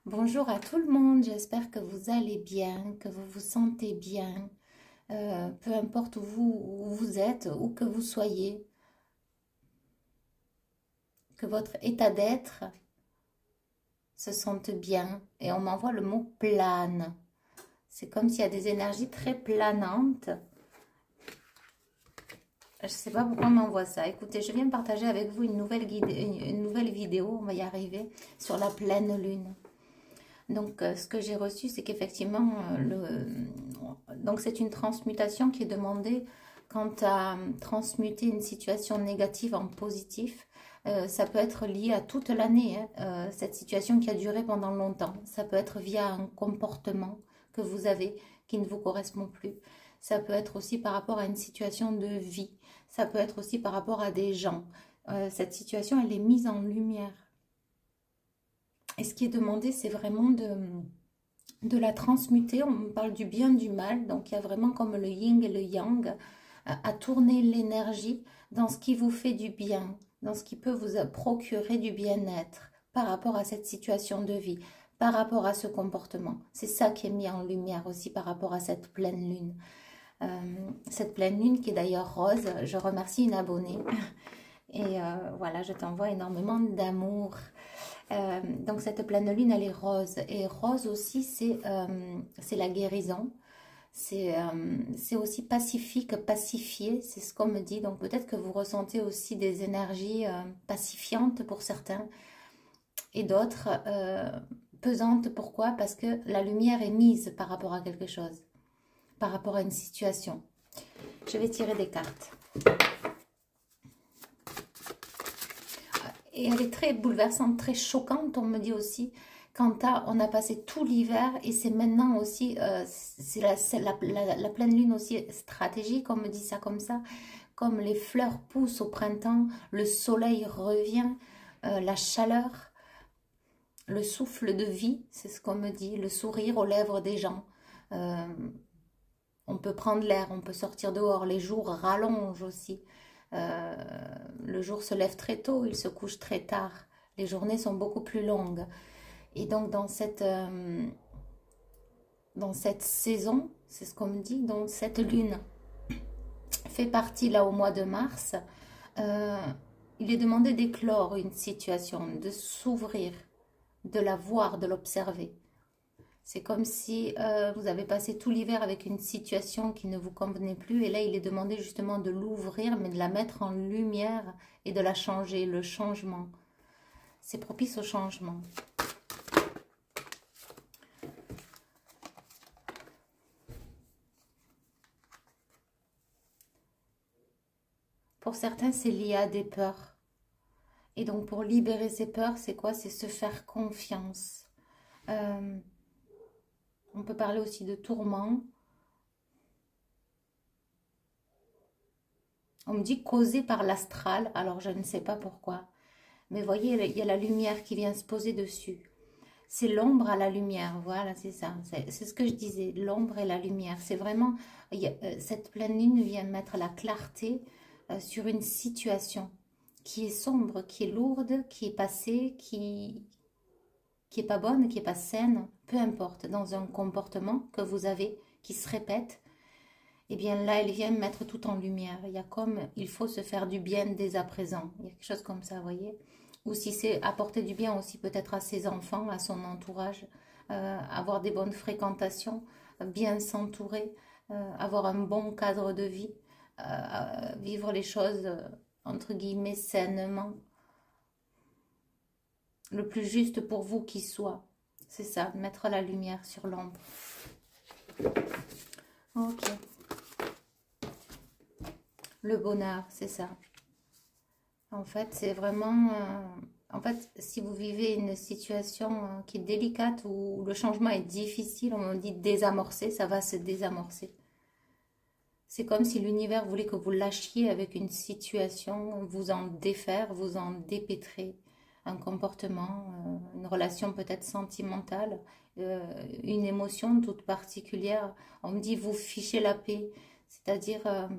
Bonjour à tout le monde, j'espère que vous allez bien, que vous vous sentez bien, peu importe où vous êtes, où que vous soyez, que votre état d'être se sente bien. Et on m'envoie le mot plane. C'est comme s'il y a des énergies très planantes. Je ne sais pas pourquoi on m'envoie ça. Écoutez, je viens de partager avec vous une nouvelle vidéo, on va y arriver, sur la pleine lune. Donc, ce que j'ai reçu, c'est qu'effectivement, donc c'est une transmutation qui est demandée quant à transmuter une situation négative en positif. Ça peut être lié à toute l'année, hein, cette situation qui a duré pendant longtemps. Ça peut être via un comportement que vous avez qui ne vous correspond plus. Ça peut être aussi par rapport à une situation de vie. Ça peut être aussi par rapport à des gens. Cette situation, elle est mise en lumière. Et ce qui est demandé, c'est vraiment de la transmuter. On parle du bien, du mal. Donc, il y a vraiment comme le yin et le yang à tourner l'énergie dans ce qui vous fait du bien, dans ce qui peut vous procurer du bien-être par rapport à cette situation de vie, par rapport à ce comportement. C'est ça qui est mis en lumière aussi par rapport à cette pleine lune. Cette pleine lune qui est d'ailleurs rose. Je remercie une abonnée. Et voilà, je t'envoie énormément d'amour. Donc cette pleine lune, elle est rose. Et rose aussi, c'est la guérison. C'est aussi pacifique, pacifié, c'est ce qu'on me dit. Donc peut-être que vous ressentez aussi des énergies pacifiantes pour certains et d'autres pesantes. Pourquoi? Parce que la lumière est mise par rapport à quelque chose, par rapport à une situation. Je vais tirer des cartes. Et elle est très bouleversante, très choquante, on me dit aussi. On a passé tout l'hiver et c'est maintenant aussi, c'est la pleine lune aussi stratégique, on me dit ça comme ça. Comme les fleurs poussent au printemps, le soleil revient, la chaleur, le souffle de vie, c'est ce qu'on me dit, le sourire aux lèvres des gens. Euh, on peut prendre l'air, on peut sortir dehors, les jours rallongent aussi. Euh, le jour se lève très tôt, il se couche très tard. Les journées sont beaucoup plus longues. Et donc dans cette saison, c'est ce qu'on me dit, donc cette lune fait partie là au mois de mars, euh, il est demandé d'éclore une situation, de s'ouvrir, de la voir, de l'observer. C'est comme si vous avez passé tout l'hiver avec une situation qui ne vous convenait plus et là il est demandé justement de l'ouvrir mais de la mettre en lumière et de la changer, le changement. C'est propice au changement. Pour certains, c'est lié à des peurs. Et donc, pour libérer ces peurs, c'est quoi? C'est se faire confiance. Euh, on peut parler aussi de tourments. On me dit causé par l'astral. Alors, je ne sais pas pourquoi. Mais voyez, il y a la lumière qui vient se poser dessus. C'est l'ombre à la lumière. Voilà, c'est ça. C'est ce que je disais. L'ombre et la lumière. C'est vraiment... cette pleine lune vient mettre la clarté sur une situation qui est sombre, qui est lourde, qui est passée, qui est pas bonne, qui est pas saine, peu importe, dans un comportement que vous avez qui se répète, eh bien là, elle vient mettre tout en lumière. Il y a comme, il faut se faire du bien dès à présent. Il y a quelque chose comme ça, vous voyez. Ou si c'est apporter du bien aussi peut-être à ses enfants, à son entourage, avoir des bonnes fréquentations, bien s'entourer, avoir un bon cadre de vie, vivre les choses, entre guillemets, sainement, le plus juste pour vous qui soit. C'est ça, mettre la lumière sur l'ombre. Ok. Le bonheur, c'est ça. En fait, c'est vraiment... en fait, si vous vivez une situation qui est délicate, où le changement est difficile, on dit désamorcer, ça va se désamorcer. C'est comme si l'univers voulait que vous lâchiez avec une situation, vous en défaire, vous en dépêtrer. Un comportement, une relation peut-être sentimentale, une émotion toute particulière. On me dit vous fichez la paix, c'est-à-dire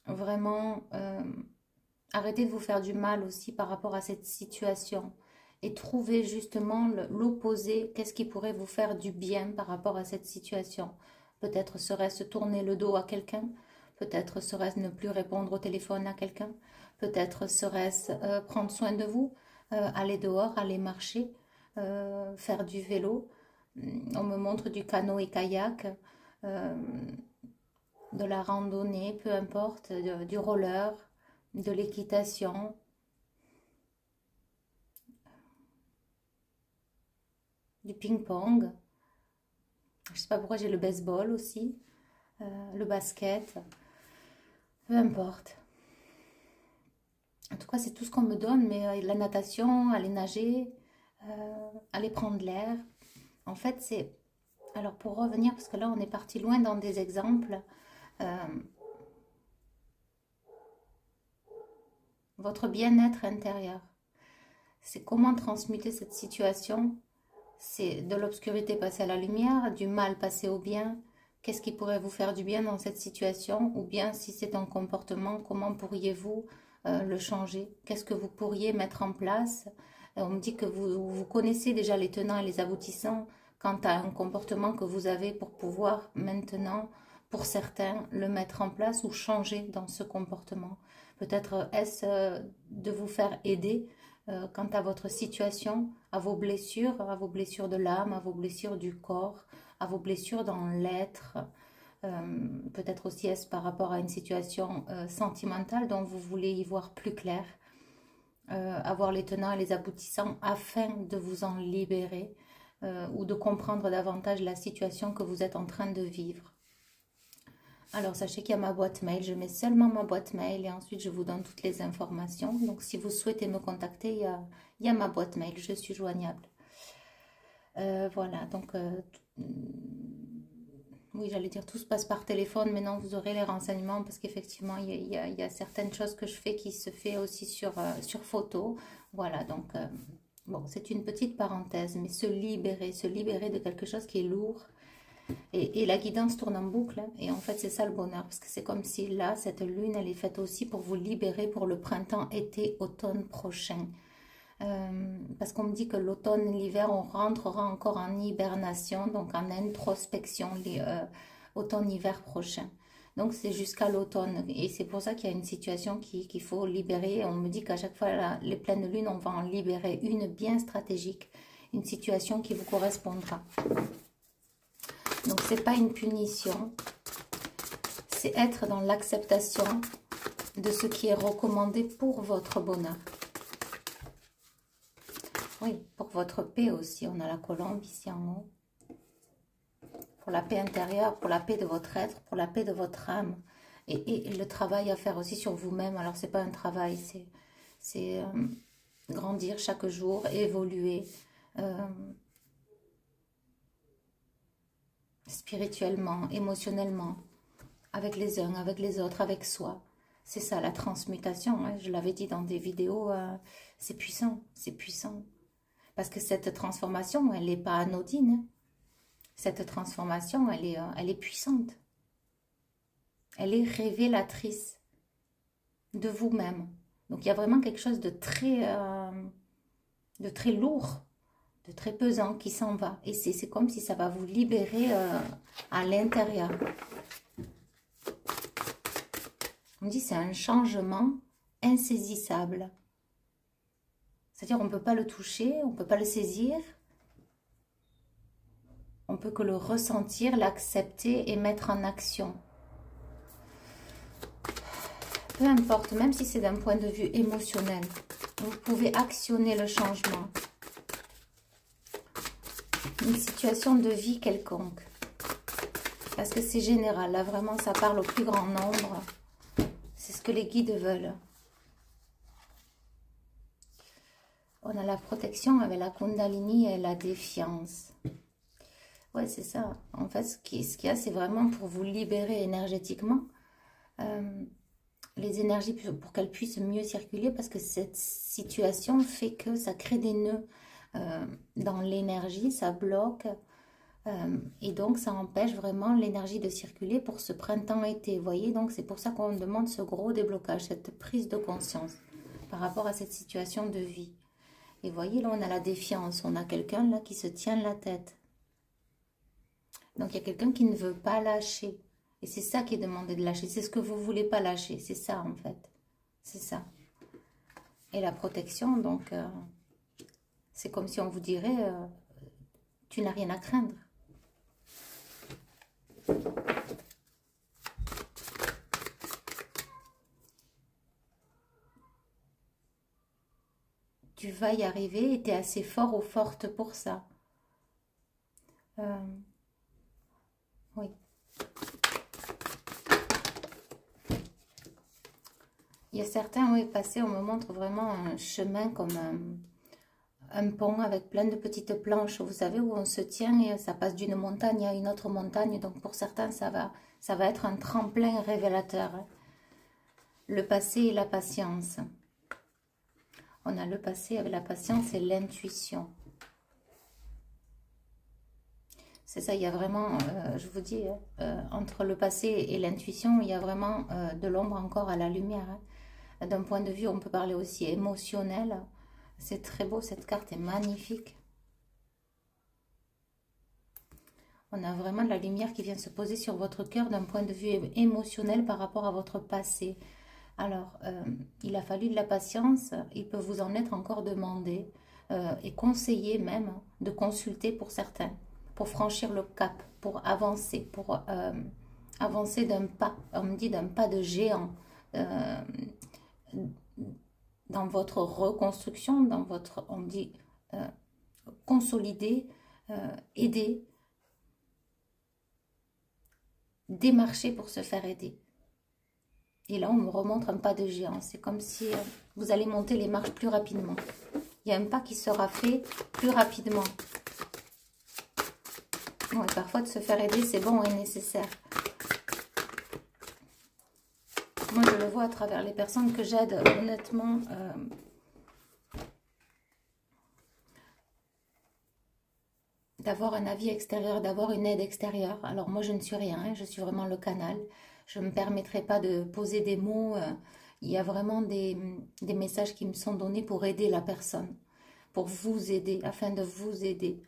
vraiment arrêtez de vous faire du mal aussi par rapport à cette situation et trouvez justement l'opposé. Qu'est-ce qui pourrait vous faire du bien par rapport à cette situation? Peut-être serait-ce tourner le dos à quelqu'un, peut-être serait-ce ne plus répondre au téléphone à quelqu'un, peut-être serait-ce prendre soin de vous, aller dehors, aller marcher, faire du vélo. On me montre du canot-kayak, de la randonnée, peu importe, du roller, de l'équitation. Du ping-pong. Je sais pas pourquoi j'ai le baseball aussi, le basket, peu importe. En tout cas, c'est tout ce qu'on me donne, mais la natation, aller nager, aller prendre l'air. En fait, c'est... Alors, pour revenir, parce que là, on est parti loin dans des exemples, votre bien-être intérieur. C'est comment transmuter cette situation. C'est de l'obscurité passer à la lumière, du mal passer au bien. Qu'est-ce qui pourrait vous faire du bien dans cette situation? Ou bien, si c'est un comportement, comment pourriez-vous le changer? Qu'est-ce que vous pourriez mettre en place? On me dit que vous connaissez déjà les tenants et les aboutissants quant à un comportement que vous avez pour pouvoir maintenant, pour certains, le mettre en place ou changer dans ce comportement. Peut-être est-ce de vous faire aider quant à votre situation, à vos blessures de l'âme, à vos blessures du corps, à vos blessures dans l'être. Peut-être aussi est-ce par rapport à une situation sentimentale dont vous voulez y voir plus clair, avoir les tenants et les aboutissants afin de vous en libérer ou de comprendre davantage la situation que vous êtes en train de vivre. Alors, sachez qu'il y a ma boîte mail. Je mets seulement ma boîte mail et ensuite, je vous donne toutes les informations. Donc, si vous souhaitez me contacter, il y a ma boîte mail. Je suis joignable. Voilà, donc... oui, j'allais dire tout se passe par téléphone, mais non, vous aurez les renseignements parce qu'effectivement, il y a certaines choses que je fais qui se fait aussi sur photo. Voilà, donc, bon, c'est une petite parenthèse, mais se libérer de quelque chose qui est lourd. Et la guidance tourne en boucle, hein, et en fait c'est ça le bonheur, parce que c'est comme si là, cette lune, elle est faite aussi pour vous libérer pour le printemps, été, automne prochain. Parce qu'on me dit que l'automne, l'hiver, on rentrera encore en hibernation, donc en introspection, automne-hiver prochain. Donc c'est jusqu'à l'automne, et c'est pour ça qu'il y a une situation qu'il faut libérer. On me dit qu'à chaque fois, les pleines lunes, on va en libérer une bien stratégique, une situation qui vous correspondra. Donc, ce n'est pas une punition, c'est être dans l'acceptation de ce qui est recommandé pour votre bonheur. Oui, pour votre paix aussi. On a la colombe ici en haut. Pour la paix intérieure, pour la paix de votre être, pour la paix de votre âme. Et le travail à faire aussi sur vous-même. Alors, ce n'est pas un travail, c'est grandir chaque jour, évoluer. Spirituellement, émotionnellement, avec les uns, avec les autres, avec soi. C'est ça la transmutation, hein. Je l'avais dit dans des vidéos, c'est puissant, c'est puissant. Parce que cette transformation, elle n'est pas anodine. Cette transformation, elle est puissante. Elle est révélatrice de vous-même. Donc il y a vraiment quelque chose de très lourd, de très pesant qui s'en va. Et c'est comme si ça va vous libérer à l'intérieur. On dit c'est un changement insaisissable. C'est-à-dire on ne peut pas le toucher, on ne peut pas le saisir. On peut que le ressentir, l'accepter et mettre en action. Peu importe, même si c'est d'un point de vue émotionnel, vous pouvez actionner le changement. Une situation de vie quelconque. Parce que c'est général, là vraiment ça parle au plus grand nombre. C'est ce que les guides veulent. On a la protection avec la Kundalini et la défiance. Ouais, c'est ça. En fait, ce qu'il y a, c'est vraiment pour vous libérer énergétiquement. Les énergies pour qu'elles puissent mieux circuler, parce que cette situation fait que ça crée des nœuds dans l'énergie, ça bloque. Et donc, ça empêche vraiment l'énergie de circuler pour ce printemps-été. Vous voyez, donc c'est pour ça qu'on demande ce gros déblocage, cette prise de conscience par rapport à cette situation de vie. Et voyez, là, on a la défiance. On a quelqu'un là qui se tient la tête. Donc, il y a quelqu'un qui ne veut pas lâcher. Et c'est ça qui est demandé de lâcher. C'est ce que vous ne voulez pas lâcher. C'est ça, en fait. C'est ça. Et la protection, donc, c'est comme si on vous dirait, tu n'as rien à craindre. Tu vas y arriver et tu es assez fort ou forte pour ça. Oui. Il y a certains, oui, passés, on me montre vraiment un chemin comme un pont avec plein de petites planches, vous savez, où on se tient et ça passe d'une montagne à une autre montagne. Donc pour certains, ça va être un tremplin révélateur. Hein. Le passé et la patience. On a le passé avec la patience et l'intuition. C'est ça, il y a vraiment, je vous dis, entre le passé et l'intuition, il y a vraiment de l'ombre encore à la lumière. Hein. D'un point de vue, on peut parler aussi émotionnel. C'est très beau, cette carte est magnifique. On a vraiment de la lumière qui vient se poser sur votre cœur d'un point de vue émotionnel par rapport à votre passé. Alors, il a fallu de la patience, il peut vous en être encore demandé et conseillé même de consulter pour certains, pour franchir le cap, pour avancer d'un pas, on me dit d'un pas de géant dans votre reconstruction, dans votre, on me dit, consolider, aider, démarcher pour se faire aider. Et là, on me remontre un pas de géant. C'est comme si vous allez monter les marches plus rapidement. Il y a un pas qui sera fait plus rapidement. Ouais, parfois, de se faire aider, c'est bon et nécessaire. Moi, je le vois à travers les personnes que j'aide, honnêtement. D'avoir un avis extérieur, d'avoir une aide extérieure. Alors, moi, je ne suis rien. Hein, je suis vraiment le canal. Je ne me permettrai pas de poser des mots. Il y a vraiment des messages qui me sont donnés pour aider la personne. Pour vous aider, afin de vous aider.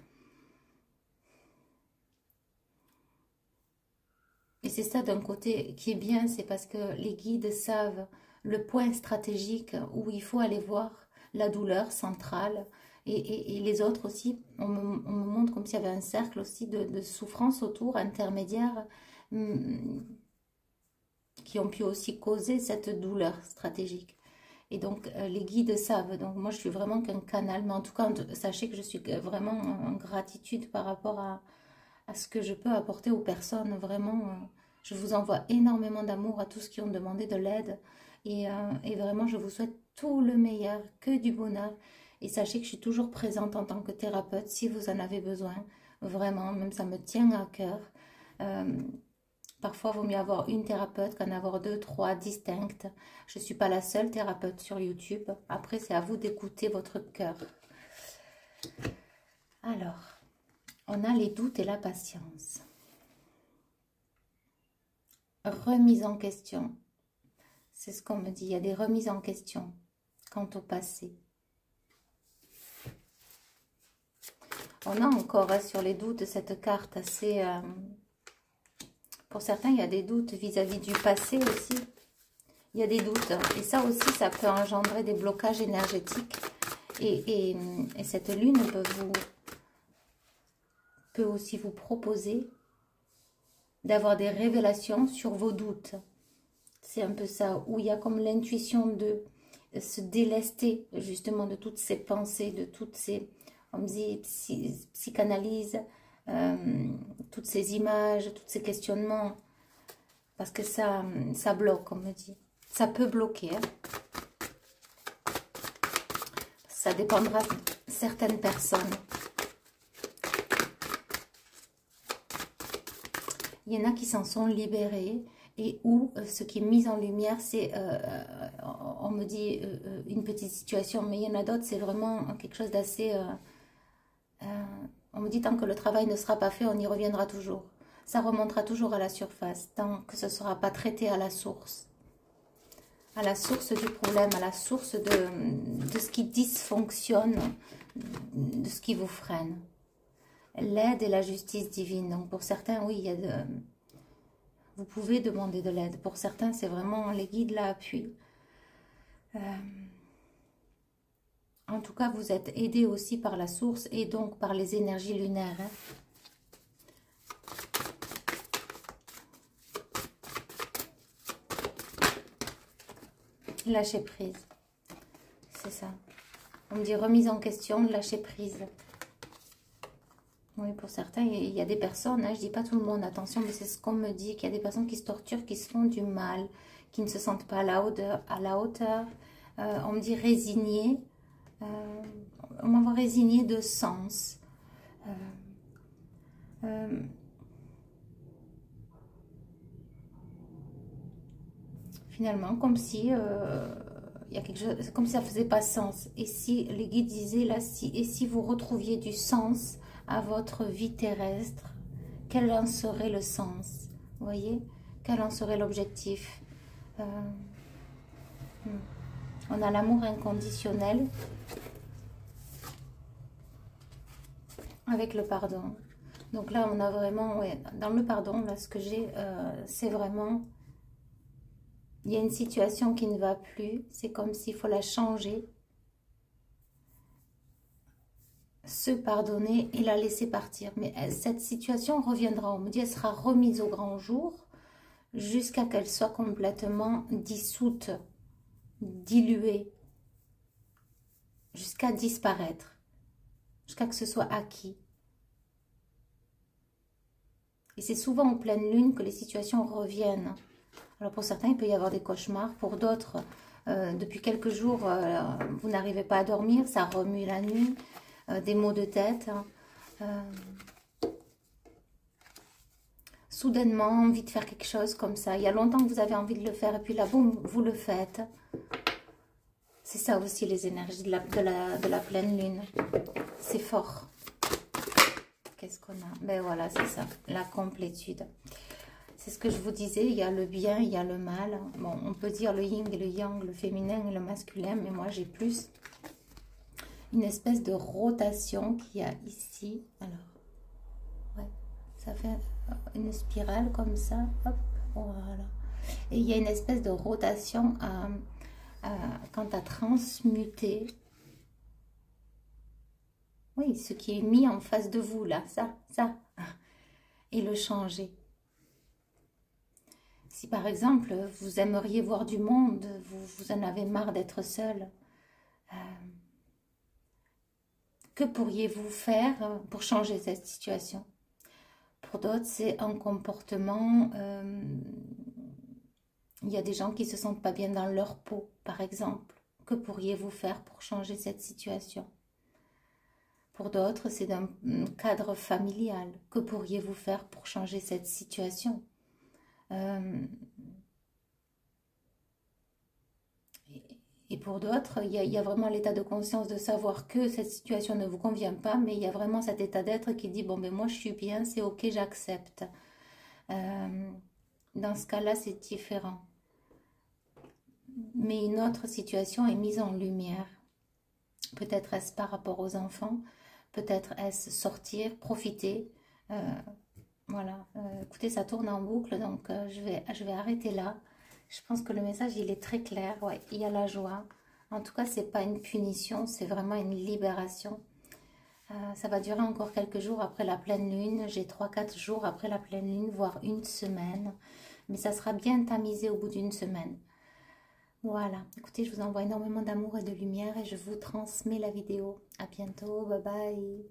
Et c'est ça d'un côté qui est bien, c'est parce que les guides savent le point stratégique où il faut aller voir la douleur centrale. Et les autres aussi, on me montre comme s'il y avait un cercle aussi de souffrance autour, intermédiaire, qui ont pu aussi causer cette douleur stratégique. Et donc, les guides savent. Donc, moi, je suis vraiment qu'un canal. Mais en tout cas, sachez que je suis vraiment en gratitude par rapport à ce que je peux apporter aux personnes. Vraiment, je vous envoie énormément d'amour à tous qui ont demandé de l'aide. Et vraiment, je vous souhaite tout le meilleur, que du bonheur. Et sachez que je suis toujours présente en tant que thérapeute si vous en avez besoin. Vraiment, même ça me tient à cœur. Parfois, il vaut mieux avoir une thérapeute qu'en avoir 2, 3 distinctes. Je ne suis pas la seule thérapeute sur YouTube. Après, c'est à vous d'écouter votre cœur. Alors, on a les doutes et la patience. Remise en question. C'est ce qu'on me dit. Il y a des remises en question quant au passé. On a encore sur les doutes cette carte assez... pour certains, il y a des doutes vis-à-vis du passé aussi. Il y a des doutes. Et ça aussi, ça peut engendrer des blocages énergétiques. Et cette lune peut aussi vous proposer d'avoir des révélations sur vos doutes. C'est un peu ça, où il y a comme l'intuition de se délester justement de toutes ces pensées, de toutes ces... On me dit psychanalyse, toutes ces images, tous ces questionnements, parce que ça bloque, on me dit. Ça peut bloquer. Hein. Ça dépendra de certaines personnes. Il y en a qui s'en sont libérés et où ce qui est mis en lumière, c'est, on me dit, une petite situation, mais il y en a d'autres, c'est vraiment quelque chose d'assez... on me dit, tant que le travail ne sera pas fait, on y reviendra toujours. Ça remontera toujours à la surface, tant que ce ne sera pas traité à la source. à la source du problème, à la source de ce qui dysfonctionne, de ce qui vous freine. L'aide et la justice divine. Donc pour certains, oui, il y a vous pouvez demander de l'aide. Pour certains, c'est vraiment les guides l'appui. En tout cas, vous êtes aidé aussi par la source et donc par les énergies lunaires. Hein. Lâcher prise. C'est ça. On me dit remise en question, lâcher prise. Oui, pour certains, il y a des personnes, hein, je ne dis pas tout le monde, attention, mais c'est ce qu'on me dit, qu'il y a des personnes qui se torturent, qui se font du mal, qui ne se sentent pas à la hauteur. On me dit résigné. On m'a résigné de sens. Finalement, comme si il y a quelque chose, comme si ça faisait pas sens. Et si les guides disaient là, si vous retrouviez du sens à votre vie terrestre, quel en serait le sens? Vous voyez? Quel en serait l'objectif? On a l'amour inconditionnel avec le pardon. Donc là, on a vraiment, ouais, dans le pardon, là, ce que j'ai, c'est vraiment, il y a une situation qui ne va plus, c'est comme s'il faut la changer, se pardonner et la laisser partir. Mais cette situation reviendra, on me dit, elle sera remise au grand jour jusqu'à qu'elle soit complètement dissoute, diluée, jusqu'à disparaître, jusqu'à que ce soit acquis. Et c'est souvent en pleine lune que les situations reviennent. Alors pour certains, il peut y avoir des cauchemars. Pour d'autres, depuis quelques jours, vous n'arrivez pas à dormir, ça remue la nuit. Des maux de tête. Soudainement, envie de faire quelque chose comme ça. Il y a longtemps que vous avez envie de le faire et puis là, boum, vous le faites. C'est ça aussi les énergies de la pleine lune. C'est fort. Qu'est-ce qu'on a? Ben voilà, c'est ça, la complétude. C'est ce que je vous disais, il y a le bien, il y a le mal. Bon, on peut dire le yin et le yang, le féminin et le masculin, mais moi j'ai plus une espèce de rotation qu'il y a ici. Alors, ouais, ça fait une spirale comme ça. Hop, voilà. Et il y a une espèce de rotation quant à transmuter. Oui, ce qui est mis en face de vous, là, ça. Et le changer. Si par exemple, vous aimeriez voir du monde, vous en avez marre d'être seul, que pourriez-vous faire pour changer cette situation? Pour d'autres, c'est un comportement. Il y a des gens qui ne se sentent pas bien dans leur peau, par exemple. Que pourriez-vous faire pour changer cette situation? Pour d'autres, c'est d'un cadre familial. Que pourriez-vous faire pour changer cette situation? Et pour d'autres, il y a vraiment l'état de conscience de savoir que cette situation ne vous convient pas, mais il y a vraiment cet état d'être qui dit, bon, ben moi je suis bien, c'est ok, j'accepte. Dans ce cas-là, c'est différent. Mais une autre situation est mise en lumière. Peut-être est-ce par rapport aux enfants, peut-être est-ce sortir, profiter. Voilà, écoutez, ça tourne en boucle, donc je vais arrêter là. Je pense que le message, il est très clair. Ouais, il y a la joie. En tout cas, ce n'est pas une punition, c'est vraiment une libération. Ça va durer encore quelques jours après la pleine lune. J'ai 3-4 jours après la pleine lune, voire une semaine. Mais ça sera bien tamisé au bout d'une semaine. Voilà. Écoutez, je vous envoie énormément d'amour et de lumière et je vous transmets la vidéo. À bientôt. Bye bye.